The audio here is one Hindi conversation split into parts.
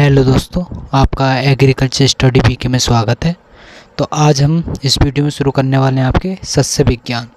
हेलो दोस्तों, आपका एग्रीकल्चर स्टडी वीके में स्वागत है। तो आज हम इस वीडियो में शुरू करने वाले हैं आपके सस्य विज्ञान,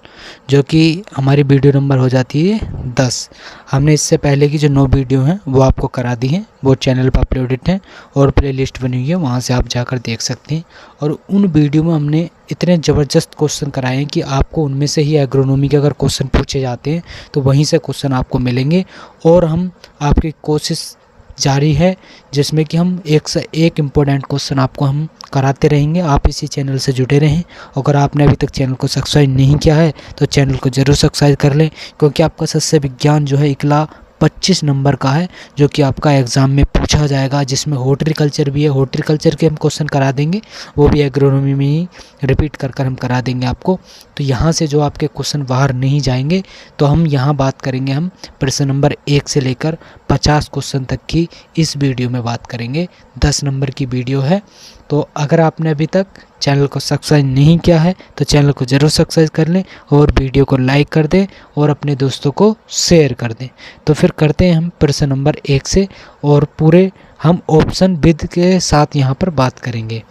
जो कि हमारी वीडियो नंबर हो जाती है 10। हमने इससे पहले की जो 9 वीडियो हैं वो आपको करा दी हैं, वो चैनल पर अपलोडेड हैं और प्लेलिस्ट बनी हुई है, वहाँ से आप जाकर देख सकते हैं। और उन वीडियो में हमने इतने ज़बरदस्त क्वेश्चन कराए हैं कि आपको उनमें से ही एग्रोनॉमी के अगर क्वेश्चन पूछे जाते हैं तो वहीं से क्वेश्चन आपको मिलेंगे। और हम आपकी कोशिश जारी है जिसमें कि हम एक से एक इम्पोर्टेंट क्वेश्चन आपको हम कराते रहेंगे। आप इसी चैनल से जुड़े रहें। अगर आपने अभी तक चैनल को सब्सक्राइब नहीं किया है तो चैनल को ज़रूर सब्सक्राइब कर लें, क्योंकि आपका सस्य विज्ञान जो है इकला 25 नंबर का है, जो कि आपका एग्ज़ाम में पूछा जाएगा, जिसमें हॉर्टिकल्चर भी है। हॉर्टिकल्चर के हम क्वेश्चन करा देंगे, वो भी एग्रोनॉमी में ही रिपीट कर हम करा देंगे आपको। तो यहाँ से जो आपके क्वेश्चन बाहर नहीं जाएंगे, तो हम यहाँ बात करेंगे, हम प्रश्न नंबर 1 से लेकर 50 क्वेश्चन तक की इस वीडियो में बात करेंगे। 10 नंबर की वीडियो है। तो अगर आपने अभी तक चैनल को सब्सक्राइब नहीं किया है तो चैनल को ज़रूर सब्सक्राइब कर लें और वीडियो को लाइक कर दें और अपने दोस्तों को शेयर कर दें। तो फिर करते हैं हम प्रश्न नंबर 1 से, और पूरे हम ऑप्शन विद के साथ यहाँ पर बात करेंगे।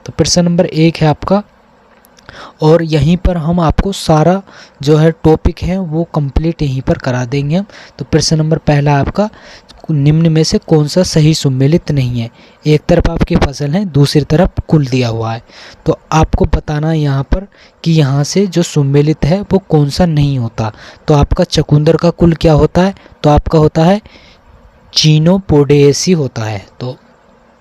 तो प्रश्न नंबर 1 है आपका, और यहीं पर हम आपको सारा जो है टॉपिक है वो कंप्लीट यहीं पर करा देंगे हम। तो प्रश्न नंबर पहला आपका, निम्न में से कौन सा सही सुमेलित नहीं है। एक तरफ आपकी फसल है, दूसरी तरफ कुल दिया हुआ है। तो आपको बताना है यहाँ पर कि यहाँ से जो सुमेलित है वो कौन सा नहीं होता। तो आपका चकुंदर का कुल क्या होता है, तो आपका होता है चिनोपोडिएसी होता है। तो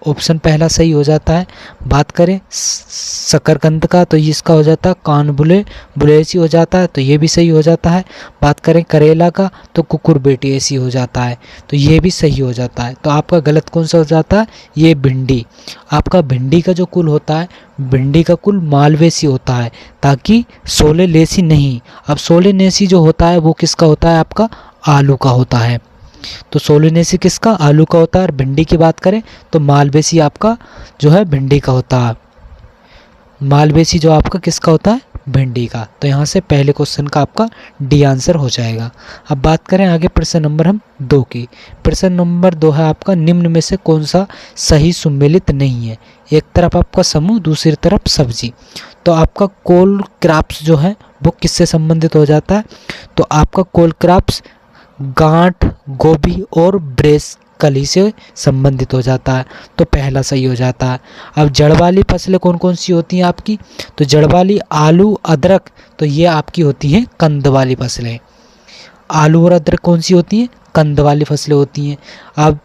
ऑप्शन पहला सही हो जाता है। बात करें शकरकंद का, तो इसका हो जाता है कानबुलेसी हो जाता है, तो ये भी सही हो जाता है। बात करें करेला का, तो कुकुरबिटेसी हो जाता है, तो ये भी सही हो जाता है। तो आपका गलत कौन सा हो जाता है, ये भिंडी। आपका भिंडी का जो कुल होता है, भिंडी का कुल मालवेसी होता है, ताकि सोलेनेसी नहीं। अब सोलेनेसी जो होता है वो किसका होता है, आपका आलू का होता है। तो सोलेनेसी किसका, आलू का होता है। और भिंडी की बात करें तो मालवेसी आपका जो है भिंडी का होता है। मालवेसी जो आपका किसका होता है, भिंडी का। तो यहाँ से पहले क्वेश्चन का आपका डी आंसर हो जाएगा। अब बात करें आगे प्रश्न नंबर हम 2 की। प्रश्न नंबर 2 है आपका, निम्न में से कौन सा सही सुमेलित नहीं है। एक तरफ आपका समूह, दूसरी तरफ सब्जी। तो आपका कोल क्रॉप्स जो है वो किससे संबंधित हो जाता है, तो आपका कोल क्रॉप्स गांठ, गोभी और ब्रेस कली से संबंधित हो जाता है। तो पहला सही हो जाता है। अब जड़ वाली फसलें कौन कौन सी होती हैं आपकी, तो जड़ वाली आलू, अदरक, तो ये आपकी होती हैं कंद वाली फसलें। आलू और अदरक कौन सी होती हैं, कंद वाली फसलें होती हैं। अब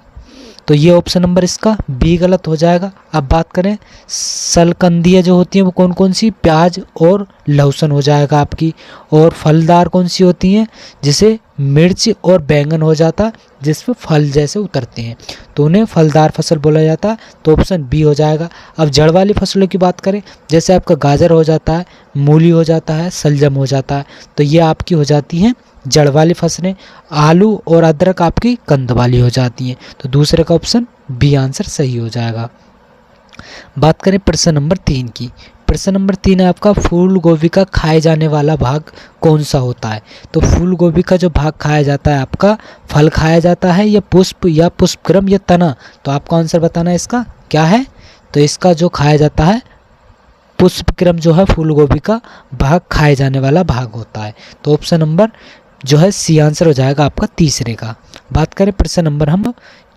तो ये ऑप्शन नंबर इसका बी गलत हो जाएगा। अब बात करें सलकंदियाँ जो होती हैं वो कौन कौन सी, प्याज और लहसुन हो जाएगा आपकी। और फलदार कौन सी होती हैं, जिसे मिर्च और बैंगन हो जाता, जिसमें फल जैसे उतरते हैं, तो उन्हें फलदार फसल बोला जाता है। तो ऑप्शन बी हो जाएगा। अब जड़ वाली फसलों की बात करें, जैसे आपका गाजर हो जाता है, मूली हो जाता है, सलजम हो जाता है, तो ये आपकी हो जाती हैं जड़ वाली फसलें। आलू और अदरक आपकी कंद वाली हो जाती हैं। तो दूसरे का ऑप्शन बी आंसर सही हो जाएगा। बात करें प्रश्न नंबर 3 की। प्रश्न नंबर 3 है आपका, फूल गोभी का खाए जाने वाला भाग कौन सा होता है। तो फूल गोभी का जो भाग खाया जाता है, आपका फल खाया जाता है, या पुष्प, या पुष्पक्रम, या तना। तो आपका आंसर बताना है इसका क्या है। तो इसका जो खाया जाता है पुष्पक्रम जो है फूल गोभी का भाग खाए जाने वाला भाग होता है। तो ऑप्शन नंबर जो है सी आंसर हो जाएगा आपका तीसरे का। बात करें प्रश्न नंबर हम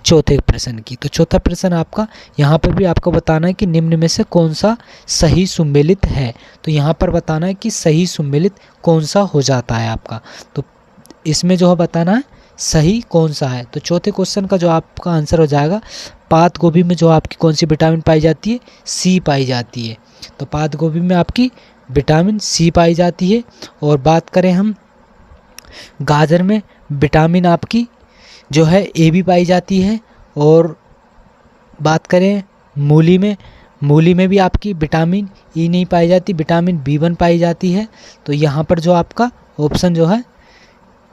चौथे प्रश्न की। तो चौथा प्रश्न आपका, यहाँ पर भी आपको बताना है कि निम्न में से कौन सा सही सुमेलित है। तो यहाँ पर बताना है कि सही सुमेलित कौन सा हो जाता है आपका। तो इसमें जो है बताना है सही कौन सा है। तो चौथे क्वेश्चन का जो आपका आंसर हो जाएगा, पात गोभी में जो आपकी कौन सी विटामिन पाई जाती है, सी पाई जाती है। तो पात गोभी में आपकी विटामिन सी पाई जाती है। और बात करें हम गाजर में, विटामिन आपकी जो है ए भी पाई जाती है। और बात करें मूली में भी आपकी विटामिन ई नहीं पाई जाती, विटामिन B1 पाई जाती है। तो यहाँ पर जो आपका ऑप्शन जो है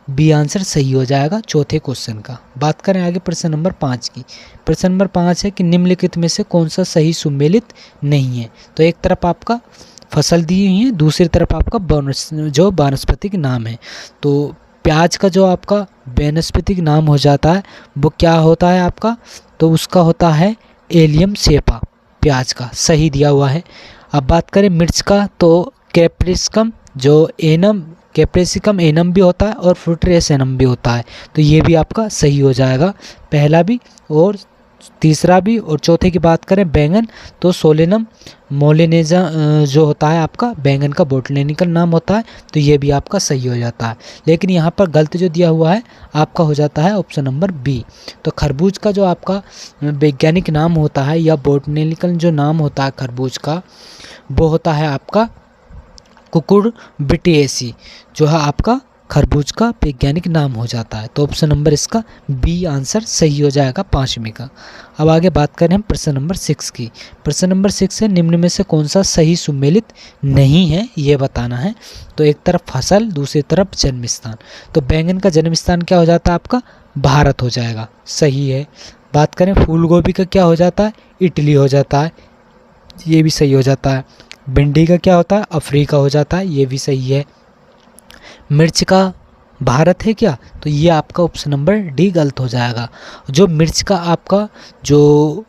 बी आंसर सही हो जाएगा चौथे क्वेश्चन का। बात करें आगे प्रश्न नंबर 5 की। प्रश्न नंबर 5 है कि निम्नलिखित में से कौन सा सही सुमेलित नहीं है। तो एक तरफ आपका फसल दी हुई है, दूसरी तरफ आपका जो वानस्पतिक नाम है। तो प्याज का जो आपका वानस्पतिक नाम हो जाता है वो क्या होता है आपका, तो उसका होता है एलियम सेपा प्याज का सही दिया हुआ है। अब बात करें मिर्च का तो कैप्सिकम जो एनम कैप्सिकम एनम भी होता है और फुटरेस एनम भी होता है, तो ये भी आपका सही हो जाएगा, पहला भी और तीसरा भी। और चौथे की बात करें बैंगन तो सोलेनम मोलिनेजा जो होता है आपका बैंगन का बोटनिकल नाम होता है, तो ये भी आपका सही हो जाता है। लेकिन यहाँ पर गलत जो दिया हुआ है आपका हो जाता है ऑप्शन नंबर बी। तो खरबूज का जो आपका वैज्ञानिक नाम होता है या बोटनिकल जो नाम होता है खरबूज का, वो होता है आपका कुकुरबिटेसी, जो है आपका खरबूज का वैज्ञानिक नाम हो जाता है। तो ऑप्शन नंबर इसका बी आंसर सही हो जाएगा 5वीं का। अब आगे बात करें हम प्रश्न नंबर 6 की। प्रश्न नंबर 6 है निम्न में से कौन सा सही सुमेलित नहीं है ये बताना है। तो एक तरफ फसल, दूसरी तरफ जन्म स्थान। तो बैंगन का जन्म स्थान क्या हो जाता है आपका भारत हो जाएगा, सही है। बात करें फूल गोभी का क्या हो जाता है इटली हो जाता है, ये भी सही हो जाता है। भिंडी का क्या होता है अफ्रीका हो जाता है, ये भी सही है। मिर्च का भारत है क्या, तो ये आपका ऑप्शन नंबर डी गलत हो जाएगा। जो मिर्च का आपका जो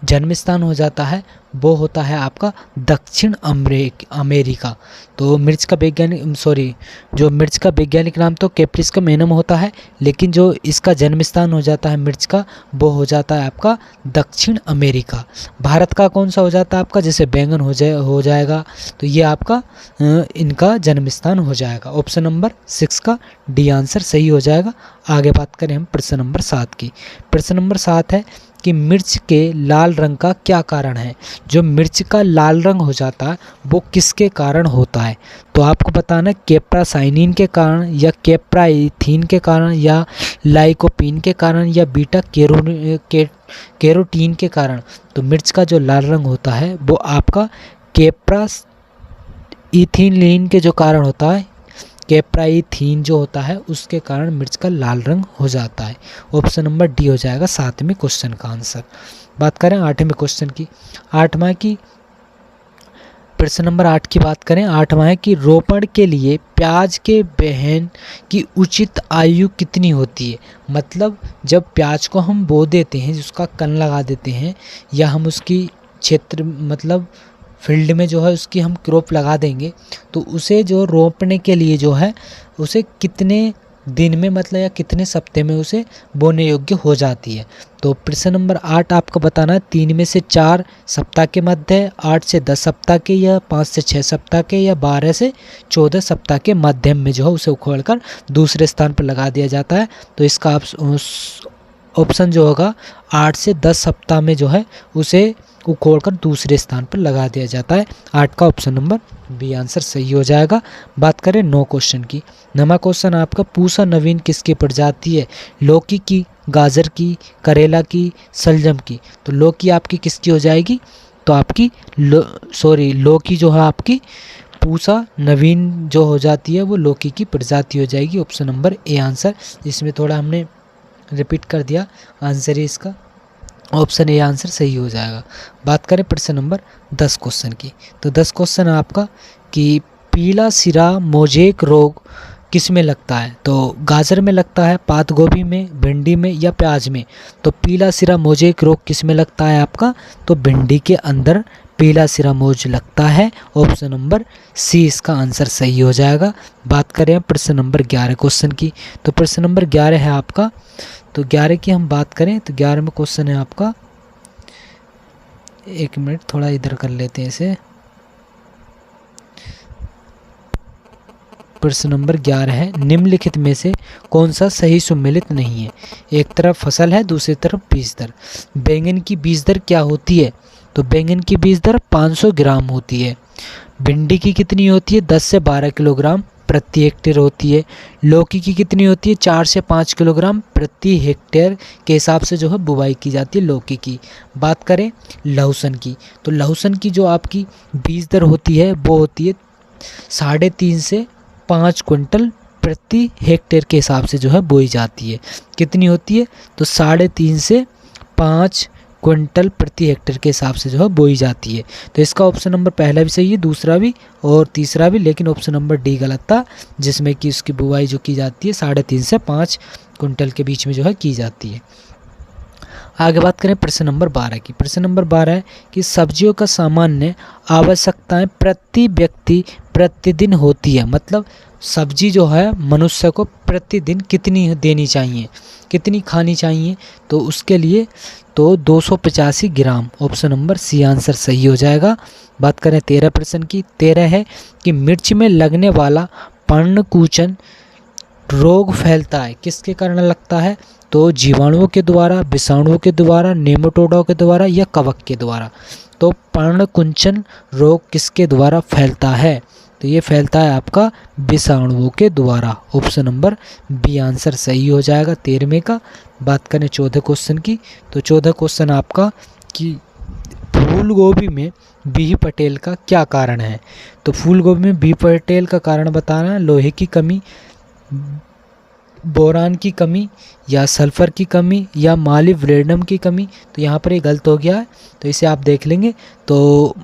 जन्म स्थान हो जाता है वो होता है आपका दक्षिण अमेरिका। तो मिर्च का वैज्ञानिक जो मिर्च का वैज्ञानिक नाम तो कैप्सिकम एनम होता है, लेकिन जो इसका जन्म स्थान हो जाता है मिर्च का वो हो जाता है आपका दक्षिण अमेरिका। भारत का कौन सा हो जाता है आपका, जैसे बैंगन हो जाएगा, तो ये आपका इनका जन्म स्थान हो जाएगा। ऑप्शन नंबर 6 का डी आंसर सही हो जाएगा। आगे बात करें हम प्रश्न नंबर 7 की। प्रश्न नंबर 7 है कि मिर्च के लाल रंग का क्या कारण है। जो मिर्च का लाल रंग हो जाता है वो किसके कारण होता है, तो आपको बताना कैप्साइसिन के कारण या कैप्साइथिन के कारण या लाइकोपीन के कारण या बीटा कैरोटीन के कारण। तो मिर्च का जो लाल रंग होता है वो आपका कैप्साइथिन के जो कारण होता है, कैप्साइथिन जो होता है उसके कारण मिर्च का लाल रंग हो जाता है। ऑप्शन नंबर डी हो जाएगा 7वें क्वेश्चन का आंसर। बात करें 8वें क्वेश्चन की। 8वां की प्रश्न नंबर 8 की बात करें। 8वां है कि रोपण के लिए प्याज के बेहन की उचित आयु कितनी होती है। मतलब जब प्याज को हम बो देते हैं, उसका कण लगा देते हैं या हम उसकी क्षेत्र मतलब फील्ड में जो है उसकी हम क्रॉप लगा देंगे, तो उसे जो रोपने के लिए जो है उसे कितने दिन में मतलब या कितने सप्ताह में उसे बोने योग्य हो जाती है। तो प्रश्न नंबर 8 आपको बताना है 3 में से 4 सप्ताह के मध्य, 8 से 10 सप्ताह के, या 5 से 6 सप्ताह के, या 12 से 14 सप्ताह के मध्यम में जो है उसे उखोड़कर दूसरे स्थान पर लगा दिया जाता है। तो इसका ऑप्शन जो होगा 8 से 10 सप्ताह में जो है उसे उखोड़कर दूसरे स्थान पर लगा दिया जाता है। 8 का ऑप्शन नंबर बी आंसर सही हो जाएगा। बात करें 9 क्वेश्चन की। 9वां क्वेश्चन आपका पूसा नवीन किसकी प्रजाति है। लौकी की, गाजर की, करेला की, सलजम की। तो लौकी आपकी किसकी हो जाएगी, तो आपकी लौकी जो है आपकी पूसा नवीन जो हो जाती है वो लौकी की प्रजाति हो जाएगी। Option number A answer. इसमें थोड़ा हमने रिपीट कर दिया आंसर ही इसका, ऑप्शन ए आंसर सही हो जाएगा। बात करें प्रश्न नंबर 10 क्वेश्चन की। तो 10 क्वेश्चन आपका कि पीला सिरा मोजेक रोग किस में लगता है। तो गाजर में लगता है, पात गोभी में, भिंडी में या प्याज में। तो पीला सिरा मोजेक रोग किस में लगता है आपका, तो भिंडी के अंदर पीला सिरा मोज लगता है। ऑप्शन नंबर सी इसका आंसर सही हो जाएगा। बात करें प्रश्न नंबर 11 क्वेश्चन की। तो प्रश्न नंबर 11 है आपका, तो 11 की हम बात करें तो 11 में क्वेश्चन है आपका, एक मिनट थोड़ा इधर कर लेते हैं इसे। प्रश्न नंबर 11 है निम्नलिखित में से कौन सा सही सुमेलित नहीं है। एक तरफ फसल है, दूसरी तरफ बीज दर। बैंगन की बीज दर क्या होती है, तो बैंगन की बीज दर 500 ग्राम होती है। भिंडी की कितनी होती है, 10 से 12 किलोग्राम प्रति हेक्टेयर होती है। लौकी की कितनी होती है, 4 से 5 किलोग्राम प्रति हेक्टेयर के हिसाब से जो है बुवाई की जाती है लौकी की। बात करें लहसुन की, तो लहसुन की जो आपकी बीज दर होती है वो होती है 3.5 से 5 क्विंटल प्रति हेक्टेयर के हिसाब से जो है बोई जाती है। कितनी होती है, तो 3.5 से 5 क्विंटल प्रति हेक्टेयर के हिसाब से जो है बोई जाती है। तो इसका ऑप्शन नंबर पहला भी सही है, दूसरा भी और तीसरा भी, लेकिन ऑप्शन नंबर डी गलत था, जिसमें कि उसकी बुवाई जो की जाती है 3.5 से 5 क्विंटल के बीच में जो है की जाती है। आगे बात करें प्रश्न नंबर 12 की। प्रश्न नंबर 12 है कि सब्जियों का सामान्य आवश्यकताएं प्रति व्यक्ति प्रतिदिन होती है, मतलब सब्जी जो है मनुष्य को प्रतिदिन कितनी देनी चाहिए, कितनी खानी चाहिए, तो उसके लिए तो 285 ग्राम, ऑप्शन नंबर सी आंसर सही हो जाएगा। बात करें 13 प्रश्न की। 13 है कि मिर्च में लगने वाला पर्णकुचन रोग फैलता है, किसके कारण लगता है, तो जीवाणुओं के द्वारा, विषाणुओं के द्वारा, नेमाटोडों के द्वारा या कवक के द्वारा। तो पर्णकुंचन रोग किसके द्वारा फैलता है, तो ये फैलता है आपका विषाणुओं के द्वारा, ऑप्शन नंबर बी आंसर सही हो जाएगा 13वें का। बात करें 14 क्वेश्चन की, तो 14 क्वेश्चन आपका कि फूल गोभी में बी पटेल का क्या कारण है, तो फूल गोभी में बी पटेल का कारण बताना है, लोहे की कमी, बोरान की कमी, या सल्फर की कमी, या मालिब्डेनम की कमी। तो यहाँ पर ये गलत हो गया है, तो इसे आप देख लेंगे। तो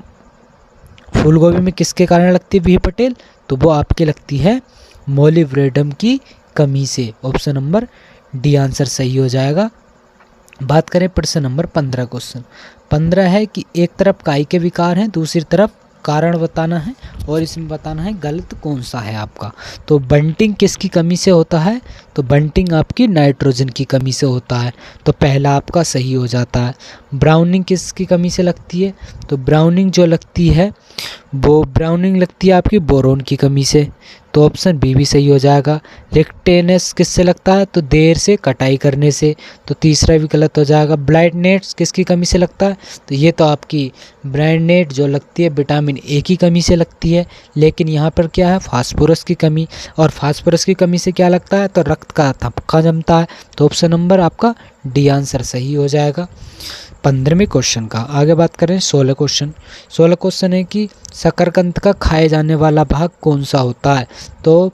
फूल गोभी में किसके कारण लगती है बी पटेल, तो वो आपकी लगती है मोलिब्डेनम की कमी से, ऑप्शन नंबर डी आंसर सही हो जाएगा। बात करें प्रश्न नंबर 15 क्वेश्चन। 15 है कि एक तरफ काई के विकार हैं, दूसरी तरफ कारण बताना है और इसमें बताना है गलत कौन सा है आपका। तो बंटिंग किसकी कमी से होता है, तो बंटिंग आपकी नाइट्रोजन की कमी से होता है, तो पहला आपका सही हो जाता है। ब्राउनिंग किसकी कमी से लगती है, तो ब्राउनिंग जो लगती है वो ब्राउनिंग लगती है आपकी बोरोन की कमी से, तो ऑप्शन बी भी सही हो जाएगा। रिक्टेनस किससे लगता है, तो देर से कटाई करने से, तो तीसरा भी गलत हो जाएगा। ब्लाइटनेट्स किसकी कमी से लगता है, तो ये तो आपकी ब्राइटनेट जो लगती है विटामिन ए की कमी से लगती है, लेकिन यहाँ पर क्या है फास्फोरस की कमी, और फास्फोरस की कमी से क्या लगता है, तो रक्त का थपका जमता है, तो ऑप्शन नंबर आपका डी आंसर सही हो जाएगा 15वें क्वेश्चन का। आगे बात करें 16 क्वेश्चन। 16 क्वेश्चन है कि शकरकंद का खाए जाने वाला भाग कौन सा होता है, तो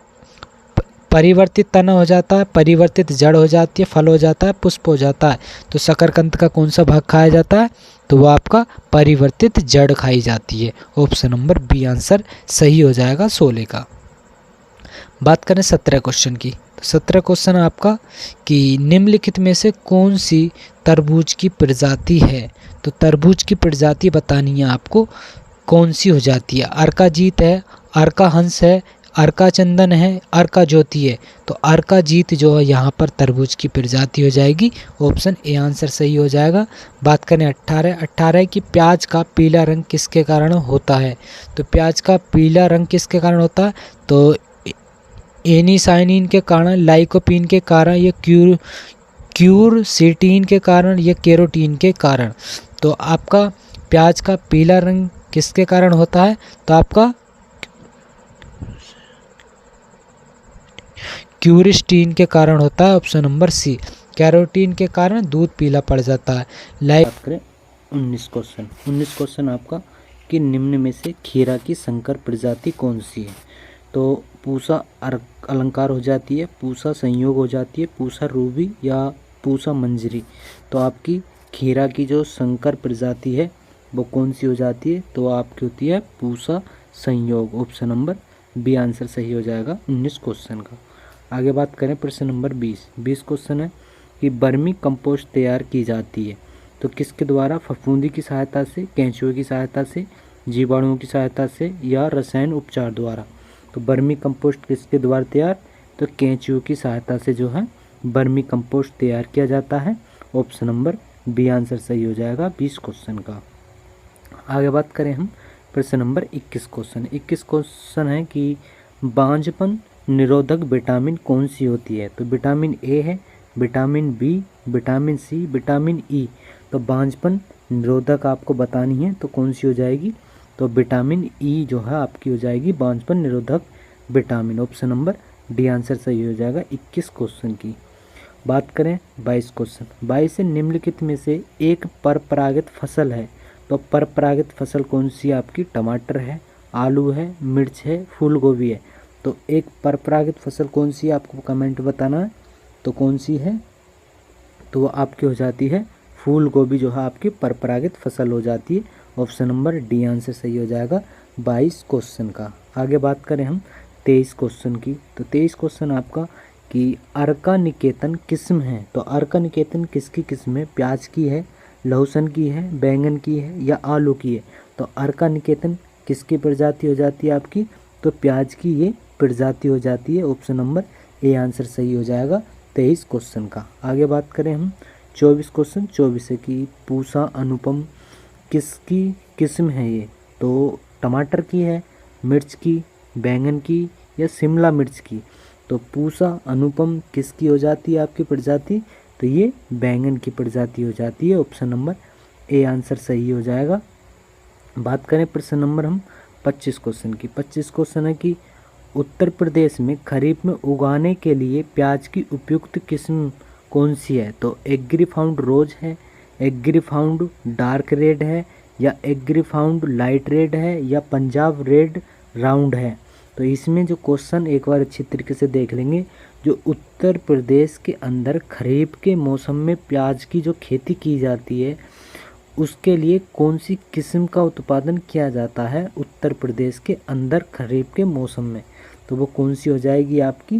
परिवर्तित तना हो जाता है, परिवर्तित जड़ हो जाती है, फल हो जाता है, पुष्प हो जाता है। तो शकरकंद का कौन सा भाग खाया जाता है, तो वो आपका परिवर्तित जड़ खाई जाती है, ऑप्शन नंबर बी आंसर सही हो जाएगा 16 का। बात करें 17 क्वेश्चन की, तो 17 क्वेश्चन आपका कि निम्नलिखित में से कौन सी तरबूज की प्रजाति है, तो तरबूज की प्रजाति बतानी है आपको कौन सी हो जाती है। अर्का जीत है, अर्का हंस है, अर्का चंदन है, अर्का ज्योति है, तो अर्का जीत जो है यहाँ पर तरबूज की प्रजाति हो जाएगी, ऑप्शन ए आंसर सही हो जाएगा। बात करें 18 कि प्याज का पीला रंग किसके कारण होता है, तो प्याज का पीला रंग किसके कारण होता है, तो एनिसाइनिन के कारण, लाइकोपीन के कारण, या क्यूरसीटीन के कारण, या कैरोटीन के कारण। तो आपका प्याज का पीला रंग किसके कारण होता है, तो आपका क्यूरिस्टीन के कारण होता है, ऑप्शन नंबर सी। कैरोटीन के कारण दूध पीला पड़ जाता है। बात करें 19 क्वेश्चन। 19 क्वेश्चन आपका कि निम्न में से खीरा की संकर प्रजाति कौन सी है, तो पूसा अलंकार हो जाती है, पूसा संयोग हो जाती है, पूसा रूबी या पूसा मंजरी। तो आपकी खीरा की जो संकर प्रजाति है वो कौन सी हो जाती है, तो आपकी होती है पूसा संयोग, ऑप्शन नंबर बी आंसर सही हो जाएगा 19 क्वेश्चन का। आगे बात करें प्रश्न नंबर 20। 20 क्वेश्चन है कि वर्मी कंपोस्ट तैयार की जाती है, तो किसके द्वारा, फफूंदी की सहायता से, केंचुए की सहायता से, जीवाणुओं की सहायता से, या रसायन उपचार द्वारा। तो वर्मी कंपोस्ट किसके द्वारा तैयार, तो केंचुए की सहायता से जो है वर्मी कंपोस्ट तैयार किया जाता है, ऑप्शन नंबर बी आंसर सही हो जाएगा 20 क्वेश्चन का। आगे बात करें हम प्रश्न नंबर 21 क्वेश्चन। 21 क्वेश्चन है कि बांझपन निरोधक विटामिन कौन सी होती है, तो विटामिन ए है, vitamin B, vitamin C, vitamin E. तो बांझपन निरोधक आपको बतानी है तो कौन सी हो जाएगी, तो विटामिन ई जो है आपकी हो जाएगी बांझपन निरोधक vitamin, option number D answer सही हो जाएगा 21 क्वेश्चन की। बात करें 22 क्वेश्चन। 22 से निम्नलिखित में से एक परपरागित फसल है, तो परपरागित फसल कौन सी है आपकी, टमाटर है, आलू है, मिर्च है, फूल गोभी है। तो एक परपरागित फसल कौन सी है आपको कमेंट बताना है, तो कौन सी है, तो वो आपकी हो जाती है फूल गोभी जो है आपकी परपरागित फसल हो जाती है, ऑप्शन नंबर डी आंसर सही हो जाएगा 22 क्वेश्चन का। आगे बात करें हम 23 क्वेश्चन की, तो 23 क्वेश्चन आपका कि अर्का निकेतन किस्म है, तो अर्का निकेतन किसकी किस्म है? प्याज की है, लहसुन की है, बैंगन की है या आलू की है? तो अर्का निकेतन किसकी प्रजाति हो जाती है आपकी? तो प्याज की ये प्रजाति हो जाती है। ऑप्शन नंबर ए आंसर सही हो जाएगा 23 क्वेश्चन का। आगे बात करें हम 24 क्वेश्चन 24 है कि पूसा अनुपम किसकी किस्म है ये? तो टमाटर की है, मिर्च की, बैंगन की या शिमला मिर्च की? तो पूसा अनुपम किसकी हो जाती है आपकी प्रजाति? तो ये बैंगन की प्रजाति हो जाती है। ऑप्शन नंबर ए आंसर सही हो जाएगा। बात करें प्रश्न नंबर हम 25 क्वेश्चन की। 25 क्वेश्चन है कि उत्तर प्रदेश में खरीफ में उगाने के लिए प्याज की उपयुक्त किस्म कौन सी है? तो एग्रीफाउंड रोज है, एग्रीफाउंड डार्क रेड है या एग्रीफाउंड लाइट रेड है या पंजाब रेड राउंड है? तो इसमें जो क्वेश्चन एक बार अच्छी तरीके से देख लेंगे। जो उत्तर प्रदेश के अंदर खरीफ के मौसम में प्याज की जो खेती की जाती है उसके लिए कौन सी किस्म का उत्पादन किया जाता है उत्तर प्रदेश के अंदर खरीफ के मौसम में? तो वो कौन सी हो जाएगी आपकी?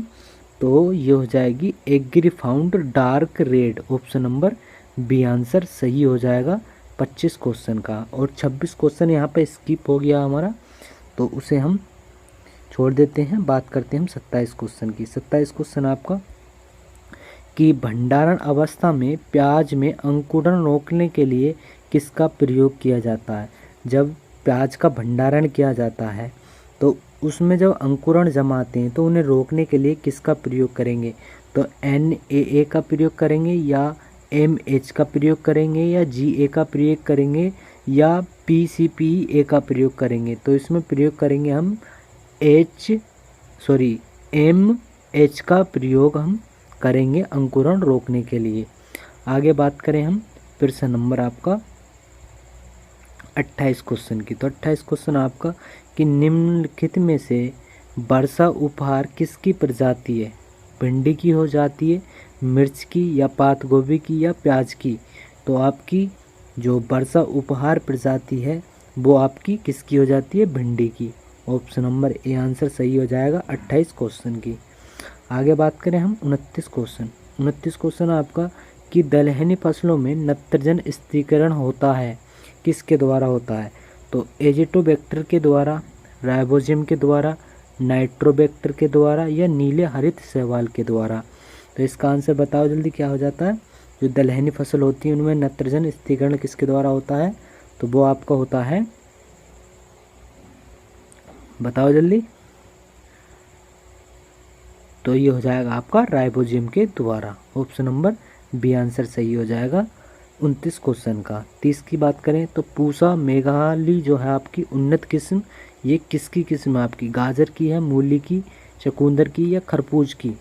तो ये हो जाएगी Agrifound dark red. Option number B answer सही हो जाएगा 25 क्वेश्चन का। और 26 क्वेश्चन यहाँ पे स्किप हो गया हमारा, तो उसे हम छोड़ देते हैं। बात करते हैं हम 27 क्वेश्चन की। 27 क्वेश्चन आपका कि भंडारण अवस्था में प्याज में अंकुरण रोकने के लिए किसका प्रयोग किया जाता है? जब प्याज का भंडारण किया जाता है तो उसमें जब अंकुरण जमाते हैं तो उन्हें रोकने के लिए किसका प्रयोग करेंगे? तो NAA का प्रयोग करेंगे या MH का प्रयोग करेंगे या GA का प्रयोग करेंगे या PCPA का प्रयोग करेंगे? तो इसमें प्रयोग करेंगे हम MH का प्रयोग हम करेंगे अंकुरण रोकने के लिए। आगे बात करें हम प्रश्न नंबर आपका 28 क्वेश्चन की। तो 28 क्वेश्चन आपका कि निम्नलिखित में से वर्षा उपहार किसकी प्रजाति है? भिंडी की हो जाती है, मिर्च की या पात गोभी की या प्याज की? तो आपकी जो वर्षा उपहार प्रजाति है वो आपकी किसकी हो जाती है? भिंडी की। ऑप्शन नंबर ए आंसर सही हो जाएगा 28 क्वेश्चन की। आगे बात करें हम 29 क्वेश्चन। 29 क्वेश्चन आपका कि दलहनी फसलों में नत्रजन स्थिरीकरण होता है किसके द्वारा होता है? तो एजिटोबैक्टर के द्वारा, राइबोसोम के द्वारा, नाइट्रोबैक्टर के द्वारा या नीले हरित शैवाल के द्वारा? तो इसका आंसर बताओ जल्दी, क्या हो जाता है? जो दलहनी फसल होती है उनमें नत्रजन स्थिरीकरण किसके द्वारा होता है? तो वो आपका होता है, बताओ जल्दी। तो ये हो जाएगा आपका राइबोसोम के द्वारा। ऑप्शन नंबर बी आंसर सही हो जाएगा 29 क्वेश्चन का। 30 की बात करें तो पूसा मेघाली जो है आपकी उन्नत किस्म, ये किसकी किस्म है आपकी? गाजर की है, मूली की, चुकंदर की या खरबूज की?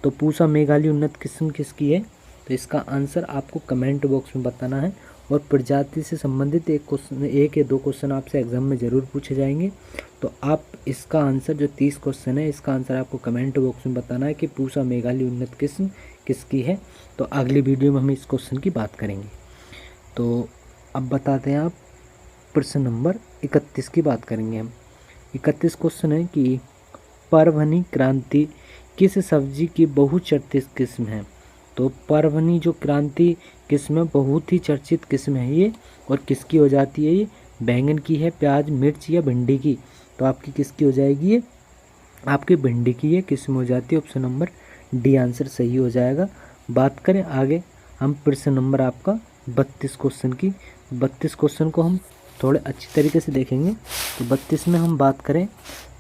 तो पूसा मेघाली उन्नत किस्म किसकी है? तो इसका आंसर आपको कमेंट बॉक्स में बताना है। और प्रजाति से संबंधित एक या दो क्वेश्चन आपसे एग्जाम में ज़रूर पूछे जाएंगे। तो आप इसका आंसर जो 30 क्वेश्चन है इसका आंसर आपको कमेंट बॉक्स में बताना है कि पूसा मेघाली उन्नत किस्म किसकी है। तो अगली वीडियो में हम इस क्वेश्चन की बात करेंगे। तो अब बताते हैं आप प्रश्न नंबर 31 की बात करेंगे हम। 31 क्वेश्चन है कि परभनी क्रांति किस सब्जी की बहुचर्चित किस्म है? तो परभनी जो क्रांति किस्म है बहुत ही चर्चित किस्म है ये, और किसकी हो जाती है ये? बैंगन की है, प्याज, मिर्च या भिंडी की? तो आपकी किसकी हो जाएगी ये? आपकी भिंडी की ये किस्म हो जाती है। ऑप्शन नंबर डी आंसर सही हो जाएगा। बात करें आगे हम प्रश्न नंबर आपका 32 क्वेश्चन की। 32 क्वेश्चन को हम थोड़े अच्छी तरीके से देखेंगे। तो 32 में हम बात करें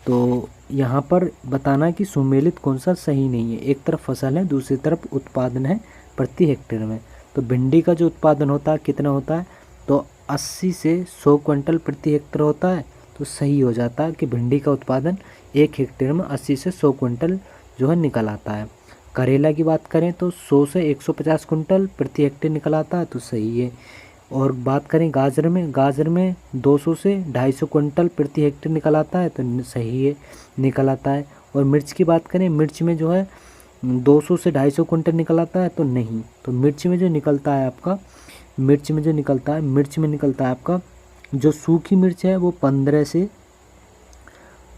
तो यहाँ पर बताना कि सुमेलित कौन सा सही नहीं है। एक तरफ फसल है, दूसरी तरफ उत्पादन है प्रति हेक्टेयर में। तो भिंडी का जो उत्पादन होता है कितना होता है? तो 80 से 100 क्विंटल प्रति हेक्टेयर होता है। तो सही हो जाता है कि भिंडी का उत्पादन 1 हेक्टेयर में 80 से 100 क्विंटल जो है निकल आता है। करेला की बात करें तो 100 से 150 क्विंटल प्रति हेक्टेयर निकल आता है, तो सही है। और बात करें गाजर में 200 से 250 क्विंटल प्रति हेक्टेयर निकल आता है, तो सही है, निकल आता है। और मिर्च की बात करें, मिर्च में जो है 200 से 250 क्विंटल निकल आता है, तो नहीं। तो मिर्च में जो निकलता है आपका, मिर्च में निकलता है आपका जो सूखी मिर्च है वो 15 से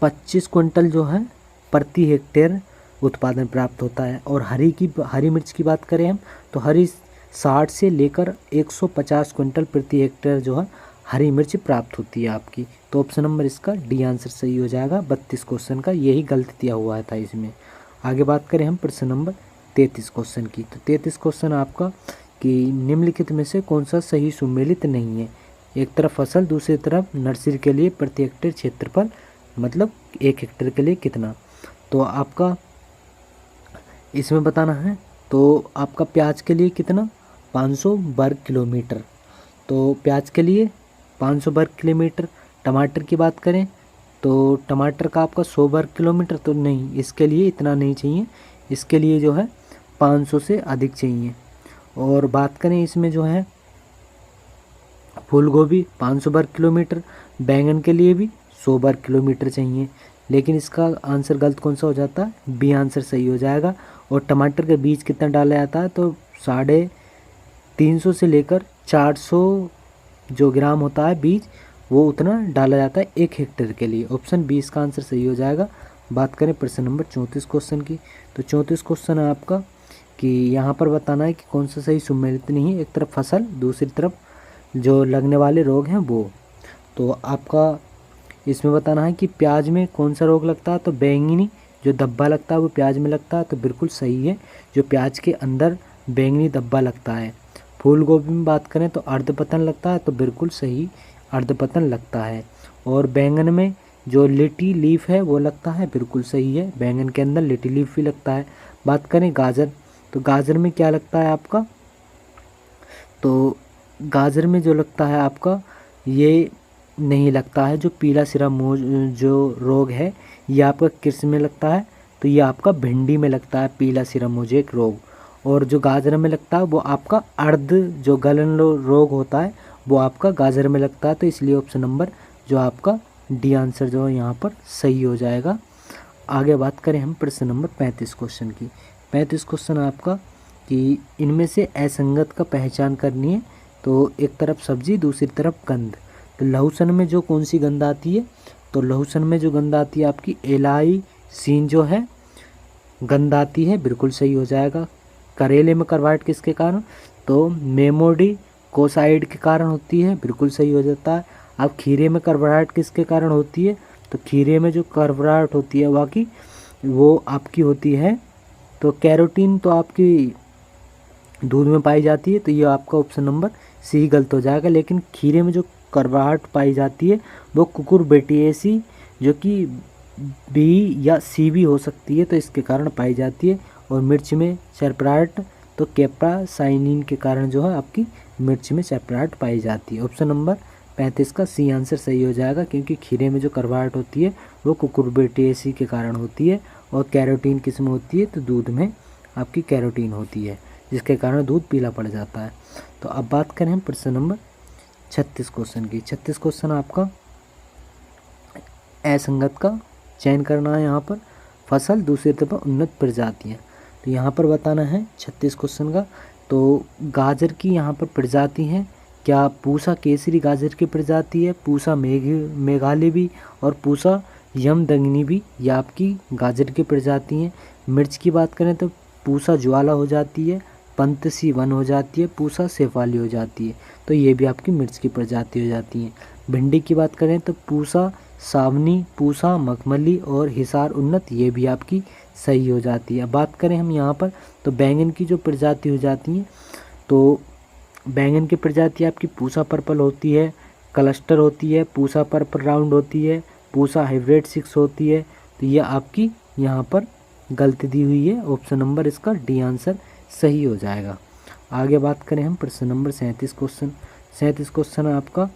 25 क्विंटल जो है प्रति हेक्टेयर उत्पादन प्राप्त होता है। और हरी मिर्च की बात करें हम तो हरी 60 से लेकर 150 क्विंटल प्रति हेक्टेयर जो है हरी मिर्च प्राप्त होती है आपकी। तो ऑप्शन नंबर इसका डी आंसर सही हो जाएगा। 32 क्वेश्चन का यही गलत दिया हुआ था इसमें। आगे बात करें हम प्रश्न नंबर 33 क्वेश्चन की। तो 33 क्वेश्चन आपका कि निम्नलिखित में से कौन सा सही सुमेलित नहीं है। एक तरफ फसल, दूसरी तरफ नर्सरी के लिए प्रति हेक्टेयर क्षेत्रफल, मतलब 1 हेक्टेयर के लिए कितना। तो आपका इसमें बताना है। तो आपका प्याज के लिए कितना 500 वर्ग किलोमीटर, तो प्याज के लिए 500 वर्ग किलोमीटर। टमाटर की बात करें तो टमाटर का आपका 100 वर्ग किलोमीटर, तो नहीं, इसके लिए इतना नहीं चाहिए, इसके लिए जो है 500 से अधिक चाहिए। और बात करें इसमें जो है फूल गोभी 500 वर्ग किलोमीटर, बैंगन के लिए भी 100 वर्ग किलोमीटर चाहिए। लेकिन इसका आंसर गलत कौन सा हो जाता है, बी आंसर सही हो जाएगा। और टमाटर के बीज कितना डाला जाता है, तो 350 से लेकर 400 जो ग्राम होता है बीज, वो उतना डाला जाता है 1 हेक्टेयर के लिए। ऑप्शन बी इसका आंसर सही हो जाएगा। बात करें प्रश्न नंबर 34 क्वेश्चन की। तो 34 क्वेश्चन है आपका कि यहाँ पर बताना है कि कौन सा सही सुमेलित नहीं है। एक तरफ फसल, दूसरी तरफ जो लगने वाले रोग हैं वो। तो आपका इसमें बताना है कि प्याज में कौन सा रोग लगता है, तो बैंगनी जो धब्बा लगता है वो प्याज में लगता है, तो बिल्कुल सही है, जो प्याज के अंदर बैंगनी धब्बा लगता है। फूल गोभी में बात करें तो अर्धपतन लगता है, तो बिल्कुल सही अर्धपतन लगता है। और बैंगन में जो लिटी लीफ है वो लगता है, बिल्कुल सही है, बैंगन के अंदर लिटी लीफ भी लगता है। बात करें गाजर, तो गाजर में क्या लगता है आपका, तो गाजर में जो लगता है आपका ये नहीं लगता है, जो पीला सिरा मोज जो रोग है ये आपका किस में लगता है, तो ये आपका भिंडी में लगता है, पीला सिरा मोजेक रोग। और जो गाजर में लगता है वो आपका अर्ध जो गलन रोग होता है वो आपका गाजर में लगता है। तो इसलिए ऑप्शन नंबर जो आपका डी आंसर जो है यहाँ पर सही हो जाएगा। आगे बात करें हम प्रश्न नंबर 35 क्वेश्चन की। 35 क्वेश्चन आपका कि इनमें से असंगत का पहचान करनी है। तो एक तरफ सब्जी, दूसरी तरफ गंध। तो लहसुन में जो कौन सी गंध आती है, तो लहसुन में जो गंध आती है आपकी एलाइसिन जो है गंध आती है, बिल्कुल सही हो जाएगा। करेले में करवाहट किसके कारण, तो मेमोडिकोसाइड के कारण होती है, बिल्कुल सही हो जाता है। अब खीरे में करवाहट किसके कारण होती है, तो खीरे में जो करवाहट होती है बाकी वो आपकी होती है, तो कैरोटीन तो आपकी दूध में पाई जाती है, तो ये आपका ऑप्शन नंबर सी गलत हो जाएगा। लेकिन खीरे में जो करवाहट पाई जाती है वो कुकुरबिटेसी जो कि बी या सी भी हो सकती है, तो इसके कारण पाई जाती है। और मिर्च में चरपराहट तो कैप्साइसिन के कारण जो है आपकी मिर्च में चरपराहट पाई जाती है। ऑप्शन नंबर 35 का सी आंसर सही हो जाएगा, क्योंकि खीरे में जो करवाहट होती है वो कुकुरबिटेसी के कारण होती है। और कैरोटीन किस में होती है, तो दूध में आपकी कैरोटीन होती है, जिसके कारण दूध पीला पड़ जाता है। तो अब बात करें हम प्रश्न नंबर 36 क्वेश्चन की। 36 क्वेश्चन आपका असंगत का चयन करना है। यहाँ पर फसल, दूसरी तरफ उन्नत प्रजातियाँ। तो यहाँ पर बताना है 36 क्वेश्चन का। तो गाजर की यहाँ पर प्रजाति है, क्या पूसा केसरी गाजर की प्रजाति है, पूसा मेघालय भी और पूसा यमदग्नि भी, ये आपकी गाजर की प्रजाति हैं। मिर्च की बात करें तो पूसा ज्वाला हो जाती है, पंतसी वन हो जाती है, पूसा शेफाली हो जाती है, तो ये भी आपकी मिर्च की प्रजाति हो जाती है। भिंडी की बात करें तो पूसा सावनी, पूसा मखमली और हिसार उन्नत, ये भी आपकी सही हो जाती है। बात करें हम यहाँ पर तो बैंगन की जो प्रजाति हो जाती हैं, तो बैंगन की प्रजाति आपकी पूसा पर्पल होती है, क्लस्टर होती है, पूसा पर्पल राउंड होती है, पूसा हाइब्रिड 6 होती है, तो ये आपकी यहाँ पर गलती दी हुई है। ऑप्शन नंबर इसका डी आंसर सही हो जाएगा। आगे बात करें हम प्रश्न नंबर 37 क्वेश्चन। 37 क्वेश्चन है आपका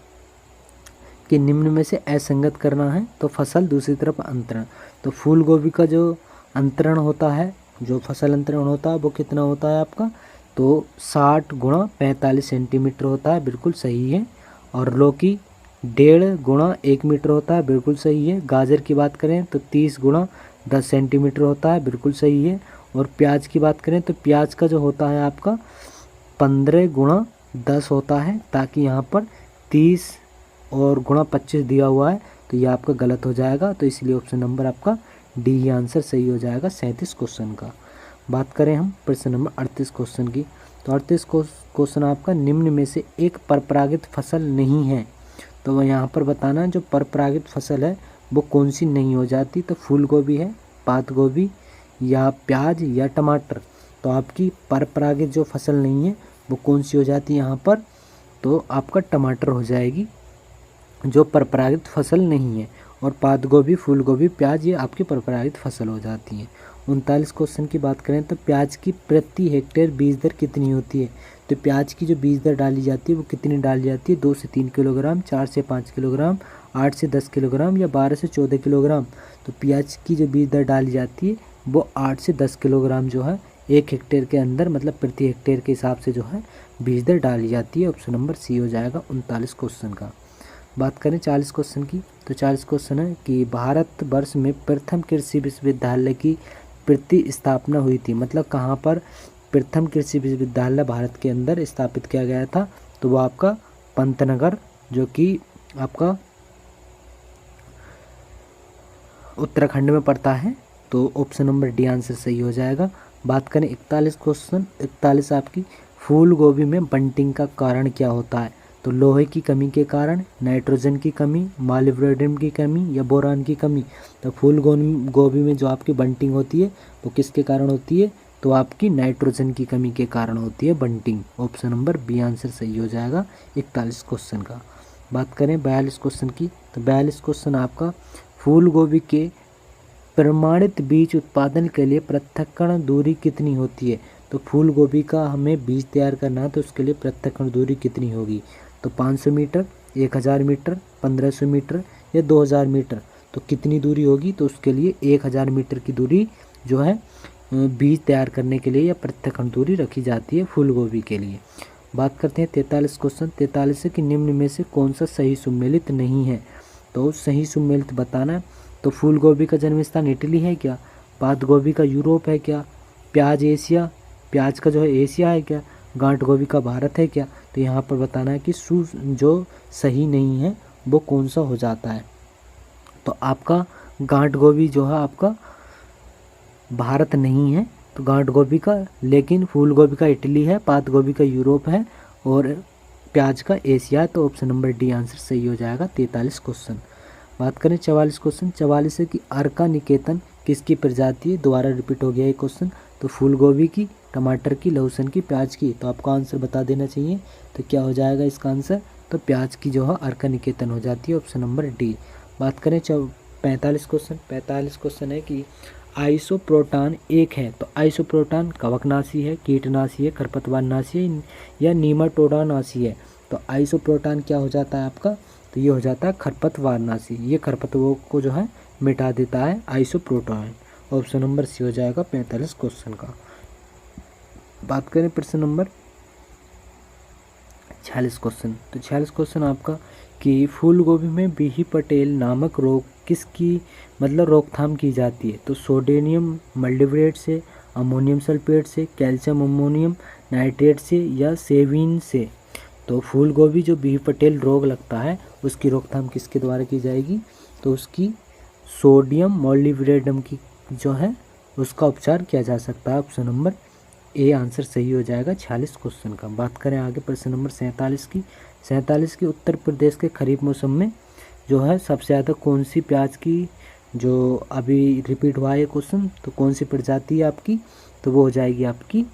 कि निम्न में से असंगत करना है। तो फसल, दूसरी तरफ अंतरण। तो फूल गोभी का जो अंतरण होता है, जो फसल अंतरण होता है वो कितना होता है आपका, तो 60 गुणा 45 सेंटीमीटर होता है, बिल्कुल सही है। और लौकी 1.5 गुणा 1 मीटर होता है, बिल्कुल सही है। गाजर की बात करें तो 30 गुणा 10 सेंटीमीटर होता है, बिल्कुल सही है। और प्याज की बात करें तो प्याज का जो होता है आपका 15 गुणा 10 होता है, ताकि यहाँ पर 30 और गुणा 25 दिया हुआ है, तो ये आपका गलत हो जाएगा। तो इसलिए ऑप्शन नंबर आपका डी ही आंसर सही हो जाएगा 37 क्वेश्चन का। बात करें हम प्रश्न नंबर 38 क्वेश्चन की, तो 38 क्वेश्चन आपका निम्न में से एक परपरागित फसल नहीं है। तो वह यहाँ पर बताना जो परपरागित फसल है वो कौन सी नहीं हो जाती, तो फूल गोभी है, पात गोभी या प्याज या टमाटर। तो आपकी परपरागित जो फसल नहीं है वो कौन सी हो जाती है यहाँ पर, तो आपका टमाटर हो जाएगी जो परपरागित फसल नहीं है। और पात गोभी, फूल गोभी, प्याज ये आपकी परपरागित फसल हो जाती हैं। 39 क्वेश्चन की बात करें तो प्याज की प्रति हेक्टेयर बीज दर कितनी होती है। तो प्याज की जो बीज दर डाली जाती है वो कितनी डाली जाती है, 2 से 3 किलोग्राम, 4 से 5 किलोग्राम, 8 से 10 किलोग्राम या 12 से 14 किलोग्राम। तो प्याज की जो बीज दर डाली जाती है वो 8 से 10 किलोग्राम जो है 1 हेक्टेयर के अंदर, मतलब प्रति हेक्टेयर के हिसाब से जो है बीज दर डाली जाती है। ऑप्शन नंबर सी हो जाएगा 39 क्वेश्चन का। बात करें 40 क्वेश्चन की, तो 40 क्वेश्चन है कि भारत वर्ष में प्रथम कृषि विश्वविद्यालय की प्रतिस्थापना हुई थी। मतलब कहाँ पर प्रथम कृषि विश्वविद्यालय भारत के अंदर स्थापित किया गया था, तो वो आपका पंतनगर जो कि आपका उत्तराखंड में पड़ता है। तो ऑप्शन नंबर डी आंसर सही हो जाएगा। बात करें 41 क्वेश्चन, 41 आपकी फूल गोभी में बंटिंग का कारण क्या होता है। तो लोहे की कमी के कारण, नाइट्रोजन की कमी, मॉलिब्डेनम की कमी या बोरान की कमी। तो फूल गोभी में जो आपकी बंटिंग होती है वो किसके कारण होती है, तो आपकी नाइट्रोजन की कमी के कारण होती है बंटिंग। ऑप्शन नंबर बी आंसर सही हो जाएगा 41 क्वेश्चन का। बात करें 42 क्वेश्चन की, तो 42 क्वेश्चन आपका फूल गोभी के प्रमाणित बीज उत्पादन के लिए पृथक्करण दूरी कितनी होती है। तो फूल गोभी का हमें बीज तैयार करना है तो उसके लिए पृथक्करण दूरी कितनी होगी, तो 500 मीटर, 1000 मीटर, 1500 मीटर या 2000 मीटर। तो कितनी दूरी होगी, तो उसके लिए 1000 मीटर की दूरी जो है बीज तैयार करने के लिए या पृथक्करण दूरी रखी जाती है फूल गोभी के लिए। बात करते हैं 43 क्वेश्चन, 43 कि निम्न में से कौन सा सही सुमेलित नहीं है। तो सही सुमेलित बताना है। तो फूल गोभी का जन्म स्थान इटली है क्या, पात गोभी का यूरोप है क्या, प्याज एशिया, प्याज का जो है एशिया है क्या, गांठ गोभी का भारत है क्या। तो यहाँ पर बताना है कि जो सही नहीं है वो कौन सा हो जाता है। तो आपका गांठ गोभी जो है आपका भारत नहीं है, तो गांठ गोभी का, लेकिन फूल गोभी का इटली है, पात गोभी का यूरोप है और प्याज का एशिया। तो ऑप्शन नंबर डी आंसर सही हो जाएगा 43 क्वेश्चन। बात करें 44 क्वेश्चन, 44 है कि अर्का निकेतन किसकी प्रजाति है। दोबारा रिपीट हो गया ये क्वेश्चन। तो फूल गोभी की, टमाटर की, लहसुन की, प्याज की। तो आपको आंसर बता देना चाहिए। तो क्या हो जाएगा इसका आंसर, तो प्याज की जो है अर्का निकेतन हो जाती है। Option number D. बात करें 45 क्वेश्चन, 45 क्वेश्चन है कि आइसोप्रोटान एक है। तो आइसोप्रोटान कवकनाशी है, कीटनाशी है, खरपतवारनाशी है या नीमाटोडानाशी है। तो आइसोप्रोटान क्या हो जाता है आपका, तो ये हो जाता है खरपतवारनाशी। ये खरपतवारों को जो है मिटा देता है आइसोप्रोटान। ऑप्शन नंबर सी हो जाएगा 45 क्वेश्चन का। बात करें प्रश्न नंबर 46 क्वेश्चन, तो 46 क्वेश्चन आपका कि फूल गोभी में बीही पटेल नामक रोग किसकी मतलब रोकथाम की जाती है। तो सोडियम मल्टीब्रेट से, अमोनियम सल्फेट से, कैल्शियम अमोनियम नाइट्रेट से या सेविन से। तो फूल गोभी जो बीही पटेल रोग लगता है उसकी रोकथाम किसके द्वारा की जाएगी, तो उसकी सोडियम मॉलिब्डेनम की जो है उसका उपचार किया जा सकता है। ऑप्शन नंबर ए आंसर सही हो जाएगा 46 क्वेश्चन का। बात करें आगे प्रश्न नंबर 47 की, 47 की उत्तर प्रदेश के खरीफ मौसम में जो है सबसे ज़्यादा कौन सी प्याज की, जो अभी रिपीट हुआ है क्वेश्चन, तो कौन सी प्रजाति है आपकी, तो वो हो जाएगी आपकी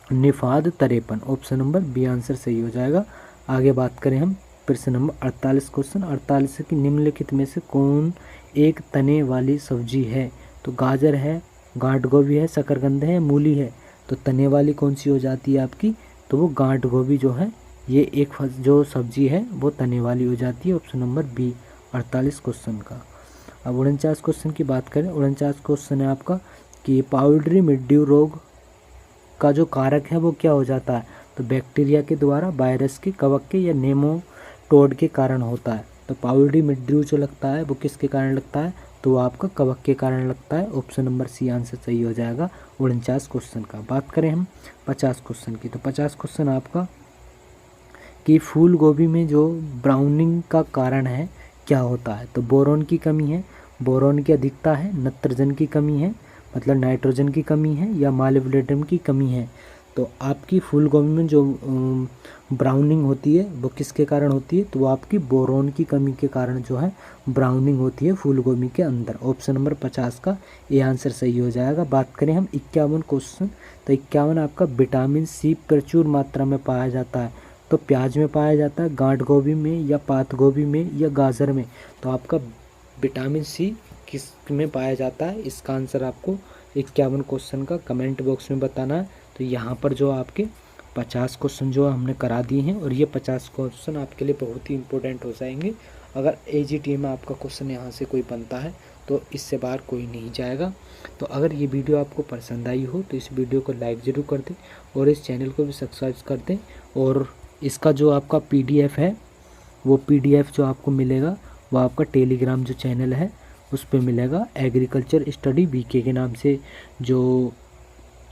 निफाद 53। ऑप्शन नंबर बी आंसर सही हो जाएगा। आगे बात करें हम प्रश्न नंबर 48 क्वेश्चन, 48 की निम्नलिखित में से कौन एक तने वाली सब्जी है। तो गाजर है, गांठ गोभी है, शकरकंद है, मूली है। तो तने वाली कौन सी हो जाती है आपकी, तो वो गांठ गोभी जो है ये एक जो सब्जी है वो तने वाली हो जाती है। ऑप्शन नंबर बी 48 क्वेश्चन का। अब 49 क्वेश्चन की बात करें, 49 क्वेश्चन है आपका कि पाउडरी मिल्ड्यू रोग का जो कारक है वो क्या हो जाता है। तो बैक्टीरिया के द्वारा, वायरस के, कवक के या नेमाटोड के कारण होता है। तो पाउडरी मिल्ड्यू जो लगता है वो किसके कारण लगता है, तो वो आपका कवक के कारण लगता है। ऑप्शन नंबर सी आंसर सही हो जाएगा 49 क्वेश्चन का। बात करें हम 50 क्वेश्चन की, तो 50 क्वेश्चन आपका कि फूल गोभी में जो ब्राउनिंग का कारण है क्या होता है। तो बोरोन की कमी है, बोरोन की अधिकता है, नत्रजन की कमी है मतलब नाइट्रोजन की कमी है, या मालिब्डेनम की कमी है। तो आपकी फूल गोभी में जो ब्राउनिंग होती है वो किसके कारण होती है, तो वो आपकी बोरोन की कमी के कारण जो है ब्राउनिंग होती है फूल गोभी के अंदर। ऑप्शन नंबर 50 का ये आंसर सही हो जाएगा। बात करें हम 51 क्वेश्चन, तो 51 आपका विटामिन सी प्रचुर मात्रा में पाया जाता है, तो प्याज में पाया जाता है, गांठ गोभी में, या पात गोभी में, या गाजर में। तो आपका विटामिन सी किस में पाया जाता है, इसका आंसर आपको 51 क्वेश्चन का कमेंट बॉक्स में बताना है। तो यहाँ पर जो आपके 50 क्वेश्चन जो हमने करा दिए हैं, और ये 50 क्वेश्चन आपके लिए बहुत ही इंपॉर्टेंट हो जाएंगे। अगर AGT में आपका क्वेश्चन यहाँ से कोई बनता है तो इससे बाहर कोई नहीं जाएगा। तो अगर ये वीडियो आपको पसंद आई हो तो इस वीडियो को लाइक ज़रूर कर दें और इस चैनल को भी सब्सक्राइब कर दें। और इसका जो आपका PDF है वो PDF जो आपको मिलेगा वो आपका टेलीग्राम जो चैनल है उस पर मिलेगा। एग्रीकल्चर स्टडी BK के नाम से जो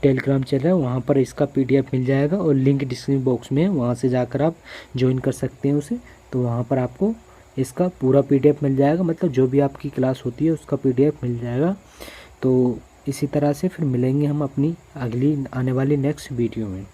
टेलीग्राम चल रहा है वहाँ पर इसका PDF मिल जाएगा, और लिंक डिस्क्रिप्शन बॉक्स में है, वहाँ से जाकर आप ज्वाइन कर सकते हैं उसे। तो वहाँ पर आपको इसका पूरा PDF मिल जाएगा, मतलब जो भी आपकी क्लास होती है उसका PDF मिल जाएगा। तो इसी तरह से फिर मिलेंगे हम अपनी अगली आने वाली नेक्स्ट वीडियो में।